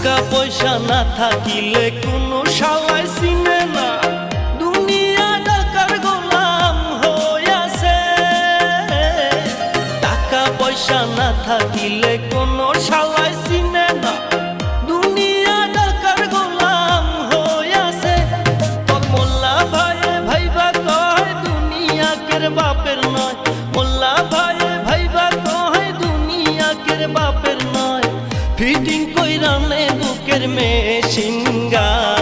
টাকা পয়সা না থাকিলে কোনো শালায় চিনে না, দুনিয়া টাকার গোলাম হইয়াছে। টাকা পয়সা না থাকিলে কোনো শালায় চিনে না, দুনিয়া টাকার গোলাম হইয়াছে। তো মোল্লা ভাইয়ে ভাইবা কয় দুনিয়া কের বাপের নয়, মোল্লা ভাইয়ে ভাইবা কয় দুনিয়া কের বাপের নয়। ফিটিং কইরা নে বুকের মেশিন গান।